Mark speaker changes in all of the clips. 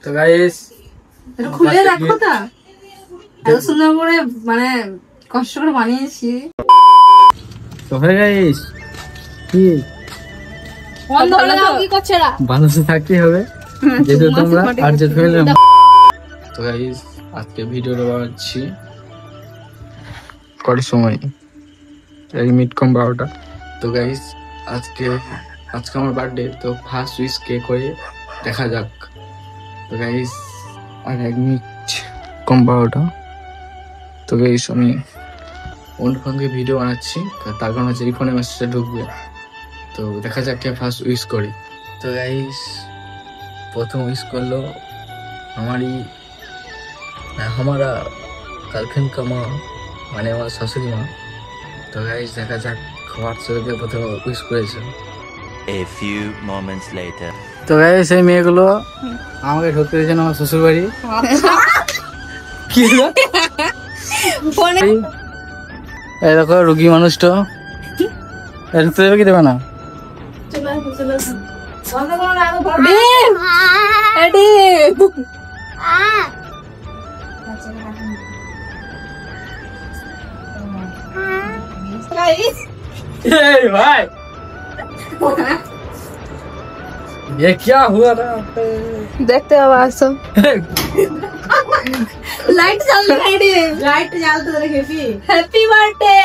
Speaker 1: তো গাইস
Speaker 2: এটা খুলে রাখো তা এত সুন্দর করে মানে কষ্ট করে বানিয়েছি।
Speaker 1: তো হে গাইস কি
Speaker 2: কি করছে না
Speaker 1: ভালো থাকতে হবে যেহেতু তোমরা আর যে ফেলে। তো গাইস আজকে ভিডিওটা বানাচ্ছি কটার সময় এই মিড কম 12টা। তো গাইস আজকে আমার বার্থডে, তো ফার্স্ট উইশ কে করে দেখা যাক। তো গাইস আর 1 মিনিট কম 12টা। তো গাইস আমি অন্য ফোনকে ভিডিও বানাচ্ছি, তার কারণ হচ্ছে এই ফোনে মেসেজটা ঢুকবে। তো দেখা যাক কে ফার্স্ট উইশ করে। তো গাইস প্রথম উইশ করলো हमारा গার্লফ্রেন্ড কা মা, মানে আমার শাশুড়ি মা। তো গাইস দেখা যাক হোয়াটসঅ্যাপে প্রথম উইশ করেছে।
Speaker 3: A few moments later.
Speaker 1: তো গাইস এই মেয়েগুলো আমাকে ঢুকতে দিয়েছেন আমার শ্বশুর বাড়ি। কি হলো এই দেখো রুগী মানুষটা ঢুকতে দেবে কি দেবে না? भाई ये क्या हुआ था?
Speaker 2: देखते हो आवाज सब लाइट चल रही है, लाइट जलते रहे। Happy birthday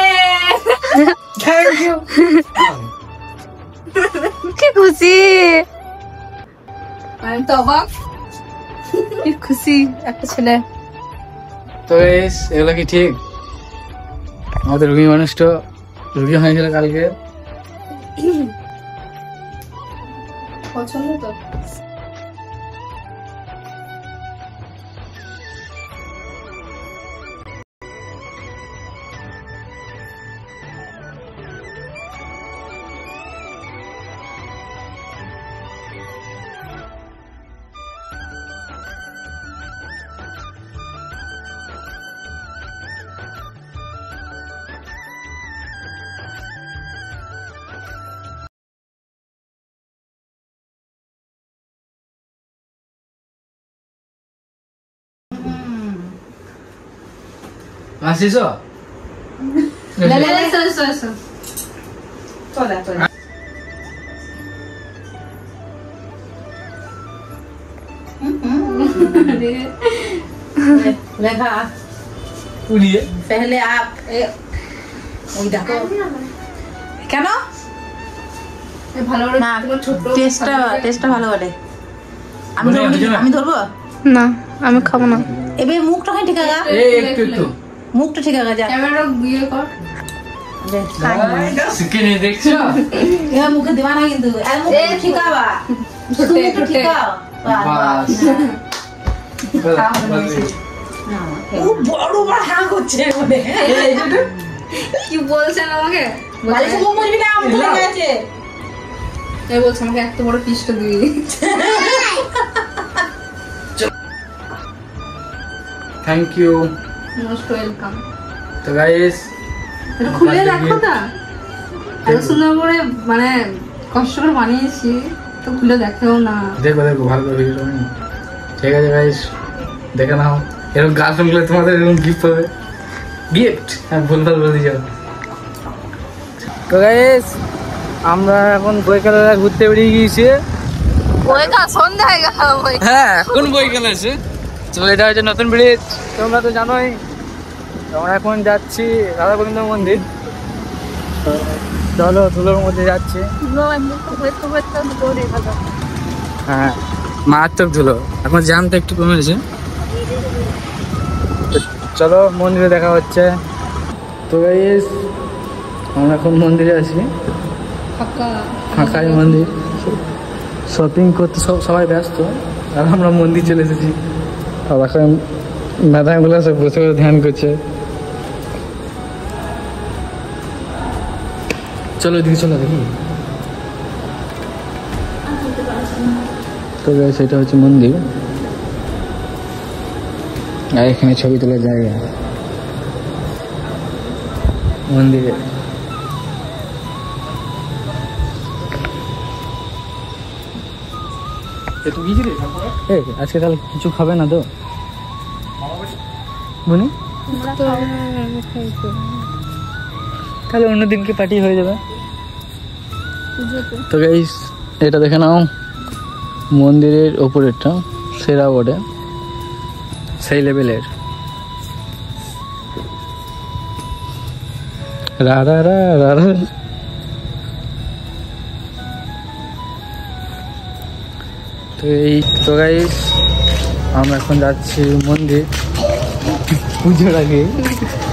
Speaker 1: thank you.
Speaker 2: কি খুশি আমি তো অবাক, কি খুশি একটা ছেলে।
Speaker 1: তো গাইস এগুলো কি ঠিক? আমাদের রুগী মানুষটা রুগী হয়েছিল কালকে।
Speaker 2: পছন্দ তো
Speaker 1: আসিস
Speaker 2: eso. Toda. देखा
Speaker 1: উড়িয়ে
Speaker 2: पहले आप देखो কেন ভালো করে তোমার ছোট
Speaker 4: টেস্টটা ভালো করে আমি ধরবো
Speaker 2: না, আমি খাবো না।
Speaker 4: এবে মুখটা হয় ঠিক আছে,
Speaker 1: একটু
Speaker 4: মুখটা ঠিক আছে, যা
Speaker 2: ক্যামেরা বিয়ে কর
Speaker 1: শিখে নিয়ে দেখছো
Speaker 4: এবার মুখে দেবা না কিন্তু আর মুখে ঠিক আবা শুধু মুখটা ঠিক আও
Speaker 1: বাস
Speaker 4: ও বড় বড় হাঁ করছে মনে
Speaker 2: কি বলছেন আমাকে?
Speaker 4: বালিশ মুখ মুজবি না মুখ লেগে আছে
Speaker 2: এই বলছেন আমাকে এত বড় পিসটা দিবি।
Speaker 1: Thank you,
Speaker 2: most welcome.
Speaker 1: তো গাইস
Speaker 2: এটা খুলে রাখো তা এত সুন্দর করে মানে কষ্ট করে বানিয়েছি, তো খুলে দেখেও না।
Speaker 1: দেখো ভালো করে ভিডিও বানাই। ঠিক আছে গাইস দেখে নাও, এরকম গার্লফ্রেন্ড গুলো তোমাদের এরকম গিফট হবে। গিফট হ্যাঁ ভুলভাল বলে যাও। তো গাইস আমরা এখন বইকালে ঘুরতে বেরিয়ে গিয়েছি।
Speaker 2: বইকা সন্ধ্যা হয়ে গেল।
Speaker 1: হ্যাঁ এখন বইকালে আছে। তো এটা হচ্ছে নতুন ব্রিজ, তোমরা তো জানোই। আমরা এখন যাচ্ছি রাধা গোবিন্দ মন্দির। চলো ধুলোর মধ্যে যাচ্ছি। হ্যাঁ মারাত্মক ধুলো, এখন জ্যামটা একটু কমেছে। চলো মন্দিরে দেখা হচ্ছে। তো গাইস আমরা এখন মন্দিরে আছি, ফাঁকাই মন্দির। শপিং করতে সবাই ব্যস্ত, আর আমরা মন্দির চলে এসেছি। আর এখন ম্যাডামগুলো সব বসে বসে ধ্যান করছে। চলো এদিকে চলো দেখি। তো সেটা হচ্ছে মন্দির, আর এখানে ছবি তোলার জায়গা মন্দিরে। আজকে তাহলে কিছু খাবে না তো বুনি? তাহলে অন্যদিনকে পার্টি হয়ে যাবে। তো গাইস এটা দেখে নাও, মন্দিরের ওপরেরটা সেরা বটে, সেই লেভেলের। রা রা রা রা রা। তো গাইস আমরা এখন যাচ্ছি মন্দির পুজোর আগে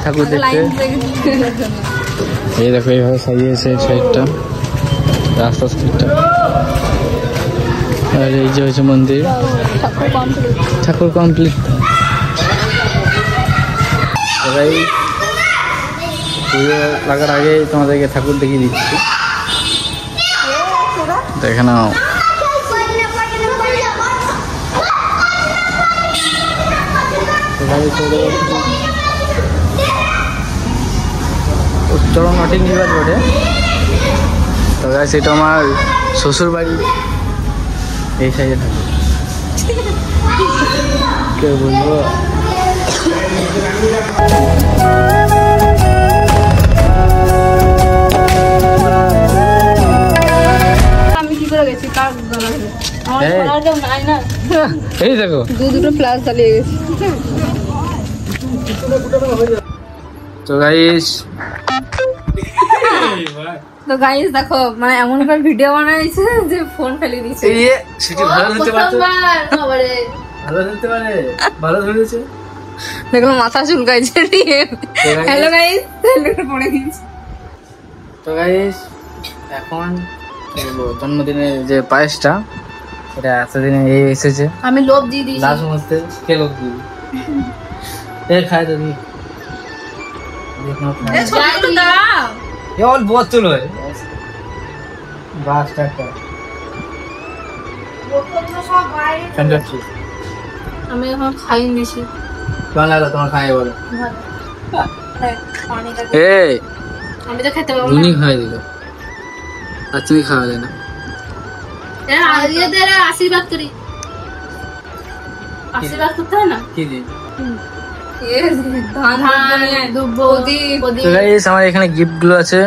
Speaker 1: ঠাকুর দেখতে। এই দেখো এইভাবে সাজিয়েছে সাইডটা, রাস্তা সাইডটা। আর এই যে হচ্ছে মন্দির, ঠাকুর কমপ্লিট। পুজো লাগার আগে তোমাদেরকে ঠাকুর দেখিয়ে দিচ্ছি, দেখে নাও। উচ্চরণ নটিং বিবাদ বটে। তো গাইস এটা আমার শ্বশুর বাড়ি, এই সাইডে থাকে। কে বলবো,
Speaker 2: আমি কি করে গেছি কার গলা ধরে? আমার
Speaker 1: এই।
Speaker 2: গলার কেউ নাই না।
Speaker 1: এই দেখো
Speaker 2: দুটো ফ্লাশ চালিয়ে গেছি।
Speaker 1: তো গাইস
Speaker 2: দেখো মানে এমন করে ভিডিও বানাইছে যে ফোন ফেলে দিয়েছে।
Speaker 1: এই সেটি ভালো ধরতে পারতো, ভালো ধরতে পারে, ভালো ধরেছে।
Speaker 2: দেখো মাথা চুলকাইছে। হ্যালো গাইস, পড়ে গেছি।
Speaker 1: তো গাইস এখন জন্মদিনের যে পায়েসটা, এটা এতদিনে এই এসেছে।
Speaker 2: আমি লোভ দিয়ে দিয়েছি।
Speaker 1: লাস্ট মুহূর্তে কে লোক দিবি? এ খায় তো দিই, অল্প বোতল হয় বাসটা একটা।
Speaker 2: আমি এখন খাইয়ে দিয়েছি।
Speaker 1: কেমন লাগলো তোমার খাই বলো? এই
Speaker 2: আমি তো খেতে পারবো
Speaker 1: উনি
Speaker 2: না।
Speaker 1: খাওয়াই দিল আর তুমি খাওয়ালে না।
Speaker 2: আশীর্বাদ করি, আশীর্বাদ করতে হয় না?
Speaker 1: কি দিই? আমার এখানে গিফট গুলো আছে,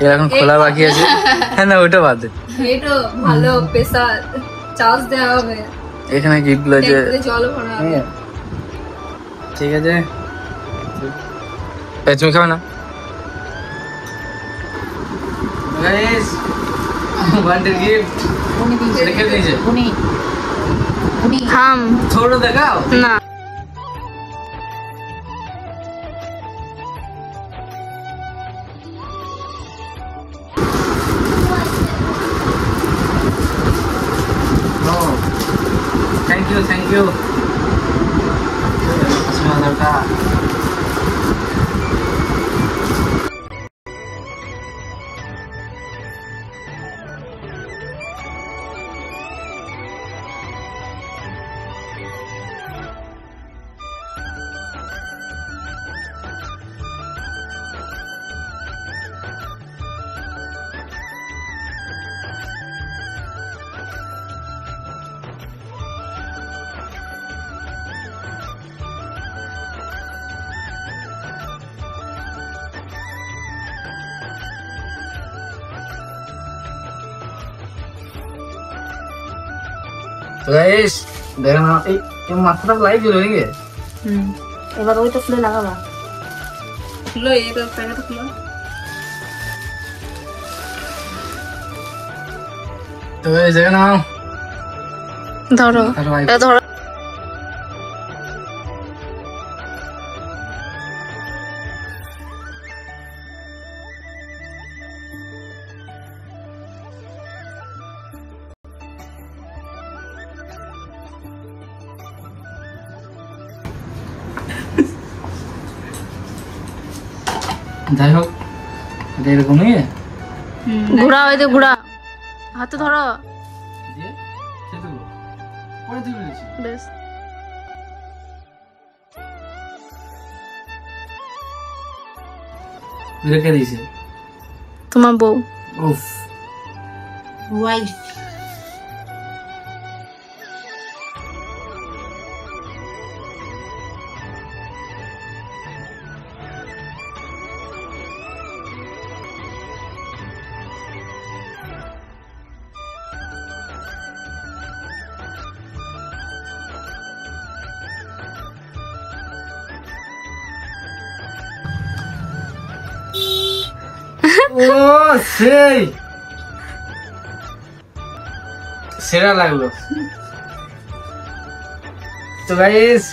Speaker 1: এর এখন খোলা বাকি আছে। হ্যাঁ না ওটা বাদ দে,
Speaker 2: ভালো প্রেসার চার্জ দেওয়া হবে।
Speaker 1: এখানে গিফট গুলো আছে।
Speaker 2: জল ভরা হবে।
Speaker 1: হ্যাঁ, ঠিক আছে। তুমি খাবে না? গাইস ওয়ান্টেড গিফট রেখে দিয়েছে।
Speaker 2: থাম
Speaker 1: ছোট দেখাও
Speaker 2: না।
Speaker 1: Thank you thank you. তো গাইস দেখো না, এই মাথাটা লাইট জ্বলে নাকি?
Speaker 2: এবার ওইটা খুলে লাগাবা। খুলো, এটা প্যাকেট খুলো।
Speaker 1: তো গাইস দেখো না,
Speaker 2: ধরো এটা ধরো।
Speaker 1: যাই হোক এটা এরকমই
Speaker 2: ঘোড়া, ওই যে ঘোড়া হাতে ধরো।
Speaker 1: দিয়ে খেতে দেবো, পরে তুলে নিয়েছি।
Speaker 2: বেশ
Speaker 1: রেখে দিয়েছে
Speaker 2: তোমার বউ।
Speaker 1: উফ
Speaker 4: ওয়াইফ
Speaker 1: ও সেই সেরা লাগলো। তো গাইস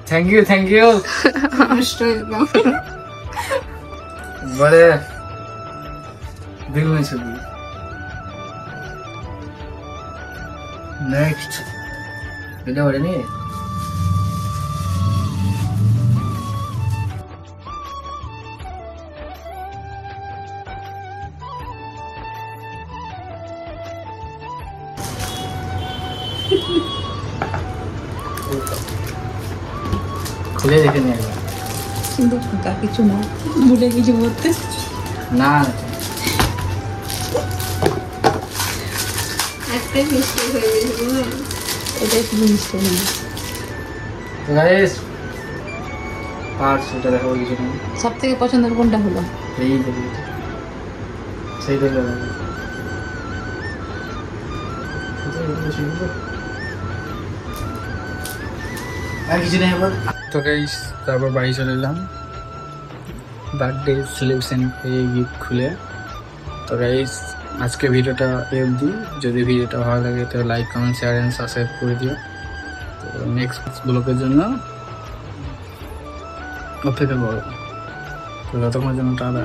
Speaker 1: থ্যাংক ইউ বড়ে দেখবেন ছবি। নেক্সট এটা বলে নি খুলে দেখে নিয়ে একবার।
Speaker 4: কিন্তু ফাঁকা কিছু না, ভুলে কিছু বলতে
Speaker 1: না
Speaker 2: একটাই মিস্টেক হয়ে গেছে।
Speaker 4: এটা একটু মিস্টেক না।
Speaker 1: তো গাইস পার্টস এটা দেখাবো কিছু না।
Speaker 4: সব থেকে পছন্দের কোনটা হলো?
Speaker 1: এই দেখি সেই দেখে আর কিছু নেই আবার। তো গাইস তারপর বাড়ি চলে এলাম বার্থডে সেলিব্রেশন পেয়ে গিফট খুলে। তো গাইস আজকে ভিডিওটা এই অবধি। যদি ভিডিওটা ভালো লাগে তো like comment share and subscribe করে দিও। তো নেক্সট ব্লগের জন্য অপেক্ষা করো। তো ততক্ষণের জন্য টাটা।